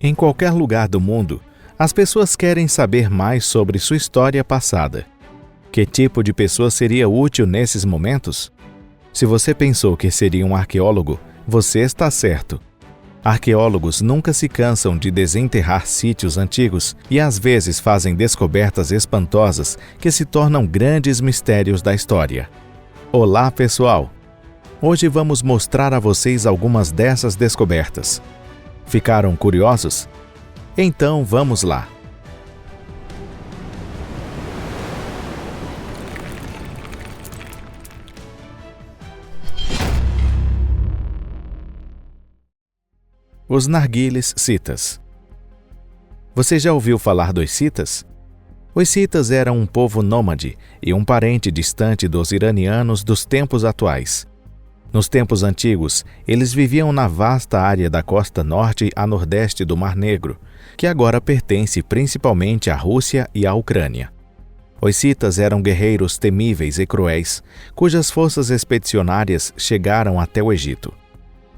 Em qualquer lugar do mundo, as pessoas querem saber mais sobre sua história passada. Que tipo de pessoa seria útil nesses momentos? Se você pensou que seria um arqueólogo, você está certo. Arqueólogos nunca se cansam de desenterrar sítios antigos e às vezes fazem descobertas espantosas que se tornam grandes mistérios da história. Olá, pessoal! Hoje vamos mostrar a vocês algumas dessas descobertas. Ficaram curiosos? Então vamos lá! Os narguilés citas. Você já ouviu falar dos citas? Os citas eram um povo nômade e um parente distante dos iranianos dos tempos atuais. Nos tempos antigos, eles viviam na vasta área da costa norte a nordeste do Mar Negro, que agora pertence principalmente à Rússia e à Ucrânia. Os citas eram guerreiros temíveis e cruéis, cujas forças expedicionárias chegaram até o Egito.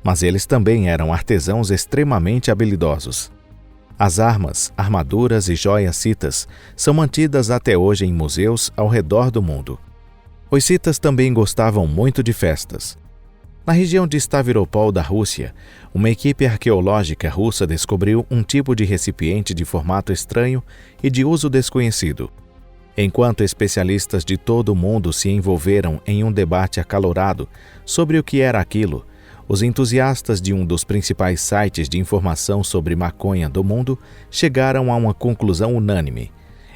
Mas eles também eram artesãos extremamente habilidosos. As armas, armaduras e joias citas são mantidas até hoje em museus ao redor do mundo. Os citas também gostavam muito de festas. Na região de Stavropol da Rússia, uma equipe arqueológica russa descobriu um tipo de recipiente de formato estranho e de uso desconhecido. Enquanto especialistas de todo o mundo se envolveram em um debate acalorado sobre o que era aquilo, os entusiastas de um dos principais sites de informação sobre maconha do mundo chegaram a uma conclusão unânime: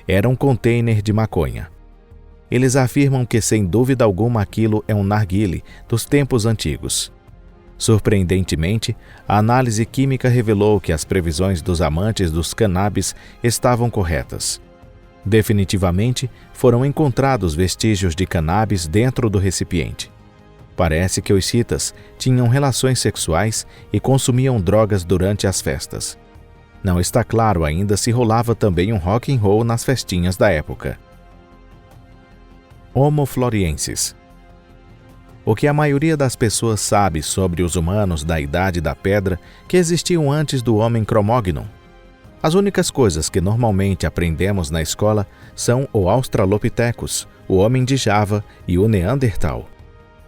era um container de maconha. Eles afirmam que, sem dúvida alguma, aquilo é um narguilé dos tempos antigos. Surpreendentemente, a análise química revelou que as previsões dos amantes dos cannabis estavam corretas. Definitivamente, foram encontrados vestígios de cannabis dentro do recipiente. Parece que os citas tinham relações sexuais e consumiam drogas durante as festas. Não está claro ainda se rolava também um rock and roll nas festinhas da época. Homo floresiensis. O que a maioria das pessoas sabe sobre os humanos da Idade da Pedra que existiam antes do homem Cro-Magnon? As únicas coisas que normalmente aprendemos na escola são o Australopithecus, o homem de Java e o Neandertal.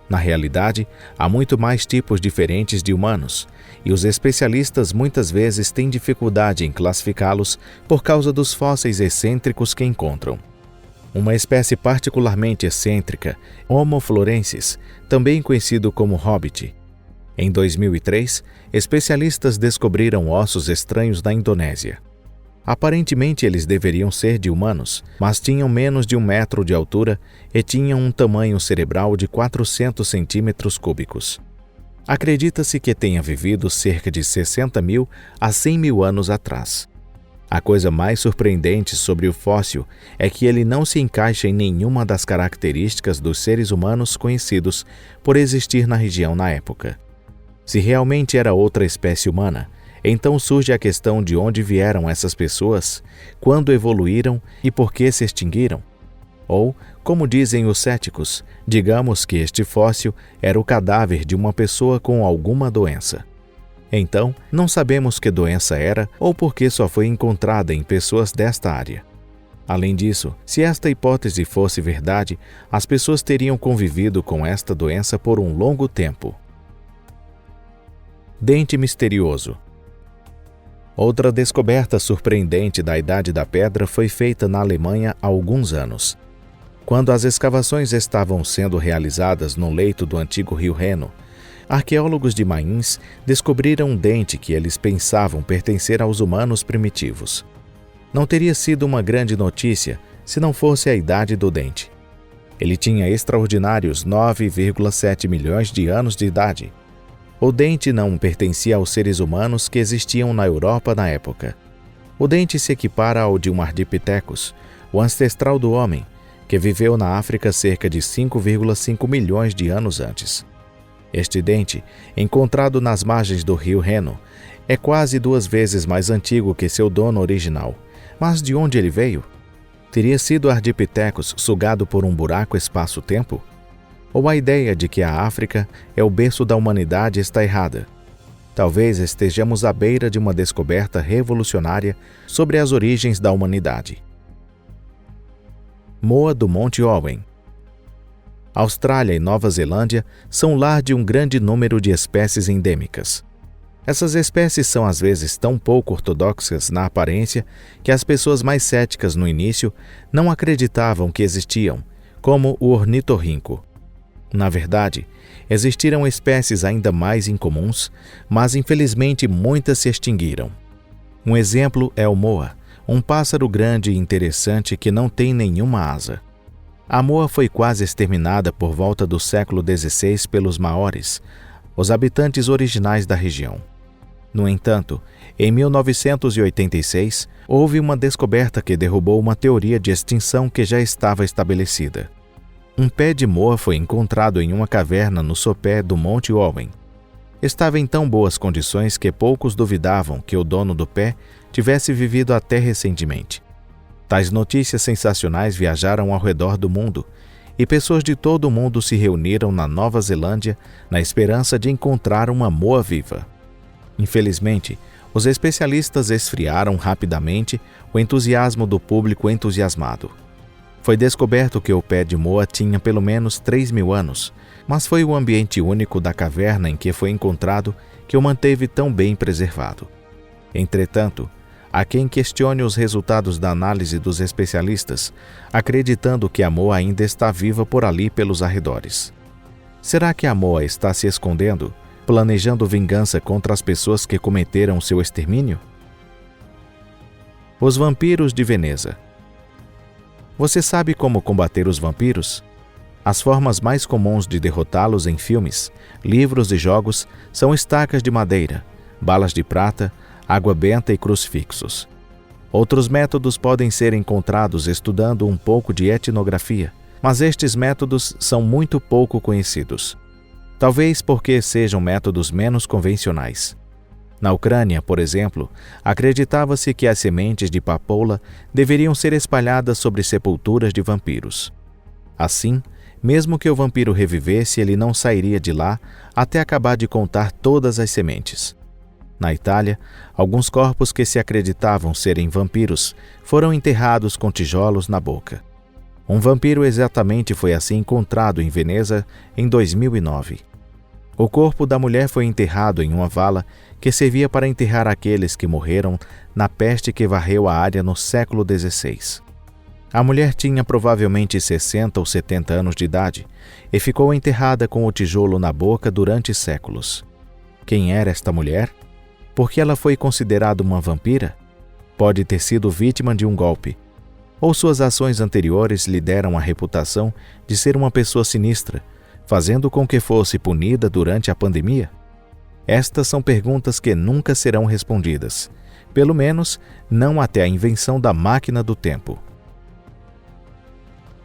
Na realidade, há muito mais tipos diferentes de humanos, e os especialistas muitas vezes têm dificuldade em classificá-los por causa dos fósseis excêntricos que encontram. Uma espécie particularmente excêntrica, Homo floresiensis, também conhecido como Hobbit. Em 2003, especialistas descobriram ossos estranhos na Indonésia. Aparentemente eles deveriam ser de humanos, mas tinham menos de 1 metro de altura e tinham um tamanho cerebral de 400 centímetros cúbicos. Acredita-se que tenha vivido cerca de 60.000 a 100.000 anos atrás. A coisa mais surpreendente sobre o fóssil é que ele não se encaixa em nenhuma das características dos seres humanos conhecidos por existir na região na época. Se realmente era outra espécie humana, então surge a questão de onde vieram essas pessoas, quando evoluíram e por que se extinguiram. Ou, como dizem os céticos, digamos que este fóssil era o cadáver de uma pessoa com alguma doença. Então, não sabemos que doença era ou por que só foi encontrada em pessoas desta área. Além disso, se esta hipótese fosse verdade, as pessoas teriam convivido com esta doença por um longo tempo. Dente misterioso. Outra descoberta surpreendente da Idade da Pedra foi feita na Alemanha há alguns anos. Quando as escavações estavam sendo realizadas no leito do antigo rio Reno, arqueólogos de Mainz descobriram um dente que eles pensavam pertencer aos humanos primitivos. Não teria sido uma grande notícia se não fosse a idade do dente. Ele tinha extraordinários 9,7 milhões de anos de idade. O dente não pertencia aos seres humanos que existiam na Europa na época. O dente se equipara ao de um Ardipithecus, o ancestral do homem, que viveu na África cerca de 5,5 milhões de anos antes. Este dente, encontrado nas margens do rio Reno, é quase 2 vezes mais antigo que seu dono original. Mas de onde ele veio? Teria sido Ardipithecus sugado por um buraco espaço-tempo? Ou a ideia de que a África é o berço da humanidade está errada? talvez estejamos à beira de uma descoberta revolucionária sobre as origens da humanidade. Moa do Monte Owen. Austrália e Nova Zelândia são lar de um grande número de espécies endêmicas. Essas espécies são às vezes tão pouco ortodoxas na aparência que as pessoas mais céticas no início não acreditavam que existiam, como o ornitorrinco. Na verdade, existiram espécies ainda mais incomuns, mas infelizmente muitas se extinguiram. Um exemplo é o moa, um pássaro grande e interessante que não tem nenhuma asa. A moa foi quase exterminada por volta do século XVI pelos maores, os habitantes originais da região. No entanto, em 1986, houve uma descoberta que derrubou uma teoria de extinção que já estava estabelecida. Um pé de moa foi encontrado em uma caverna no sopé do Monte Owen. Estava em tão boas condições que poucos duvidavam que o dono do pé tivesse vivido até recentemente. Tais notícias sensacionais viajaram ao redor do mundo, e pessoas de todo o mundo se reuniram na Nova Zelândia na esperança de encontrar uma moa viva. Infelizmente, os especialistas esfriaram rapidamente o entusiasmo do público entusiasmado. Foi descoberto que o pé de moa tinha pelo menos 3.000 anos, mas foi o ambiente único da caverna em que foi encontrado que o manteve tão bem preservado. Entretanto, há quem questione os resultados da análise dos especialistas, acreditando que a moa ainda está viva por ali pelos arredores. Será que a moa está se escondendo, planejando vingança contra as pessoas que cometeram seu extermínio? Os vampiros de Veneza. Você sabe como combater os vampiros? As formas mais comuns de derrotá-los em filmes, livros e jogos são estacas de madeira, balas de prata, água benta e crucifixos. Outros métodos podem ser encontrados estudando um pouco de etnografia, mas estes métodos são muito pouco conhecidos. Talvez porque sejam métodos menos convencionais. Na Ucrânia, por exemplo, acreditava-se que as sementes de papoula deveriam ser espalhadas sobre sepulturas de vampiros. Assim, mesmo que o vampiro revivesse, ele não sairia de lá até acabar de contar todas as sementes. Na Itália, alguns corpos que se acreditavam serem vampiros foram enterrados com tijolos na boca. Um vampiro exatamente foi assim encontrado em Veneza em 2009. O corpo da mulher foi enterrado em uma vala que servia para enterrar aqueles que morreram na peste que varreu a área no século XVI. A mulher tinha provavelmente 60 ou 70 anos de idade e ficou enterrada com o tijolo na boca durante séculos. Quem era esta mulher? Por que ela foi considerada uma vampira? Pode ter sido vítima de um golpe, ou suas ações anteriores lhe deram a reputação de ser uma pessoa sinistra, fazendo com que fosse punida durante a pandemia? Estas são perguntas que nunca serão respondidas, pelo menos não até a invenção da máquina do tempo.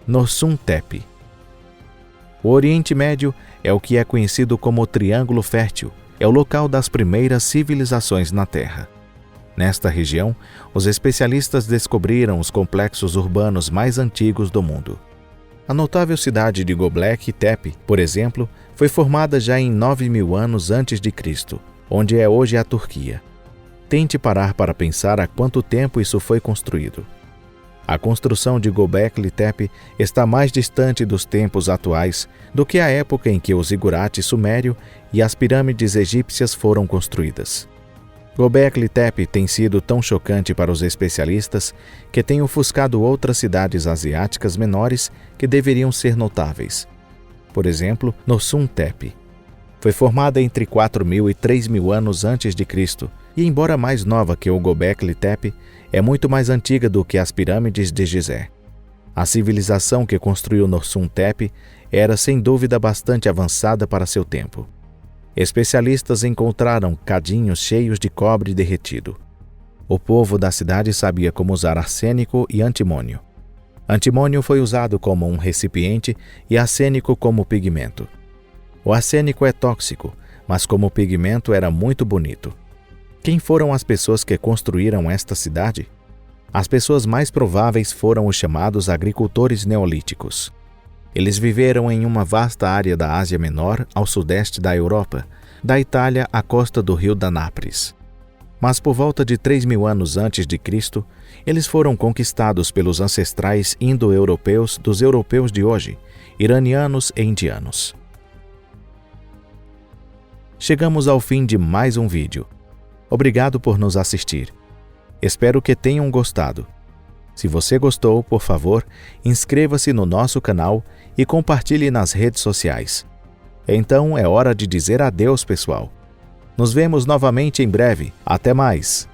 Norsum Tepe. O Oriente Médio é o que é conhecido como o Triângulo Fértil, é o local das primeiras civilizações na Terra. Nesta região, os especialistas descobriram os complexos urbanos mais antigos do mundo. A notável cidade de Göbekli Tepe, por exemplo, foi formada já em 9.000 anos antes de Cristo, onde é hoje a Turquia. Tente parar para pensar há quanto tempo isso foi construído. A construção de Göbekli Tepe está mais distante dos tempos atuais do que a época em que o zigurate sumério e as pirâmides egípcias foram construídas. Göbekli Tepe tem sido tão chocante para os especialistas que tem ofuscado outras cidades asiáticas menores que deveriam ser notáveis. Por exemplo, Norsum Tepe. Foi formada entre 4.000 e 3.000 anos antes de Cristo e, embora mais nova que o Göbekli Tepe, é muito mais antiga do que as pirâmides de Gizé. A civilização que construiu Norsum Tepe era sem dúvida bastante avançada para seu tempo. Especialistas encontraram cadinhos cheios de cobre derretido. O povo da cidade sabia como usar arsênico e antimônio. Antimônio foi usado como um recipiente e arsênico como pigmento. O arsênico é tóxico, mas como pigmento era muito bonito. Quem foram as pessoas que construíram esta cidade? As pessoas mais prováveis foram os chamados agricultores neolíticos. Eles viveram em uma vasta área da Ásia Menor ao sudeste da Europa, da Itália à costa do rio Danapres. Mas por volta de 3.000 anos antes de Cristo, eles foram conquistados pelos ancestrais indo-europeus dos europeus de hoje, iranianos e indianos. Chegamos ao fim de mais um vídeo. Obrigado por nos assistir. Espero que tenham gostado. Se você gostou, por favor, inscreva-se no nosso canal e compartilhe nas redes sociais. Então é hora de dizer adeus, pessoal. Nos vemos novamente em breve. Até mais!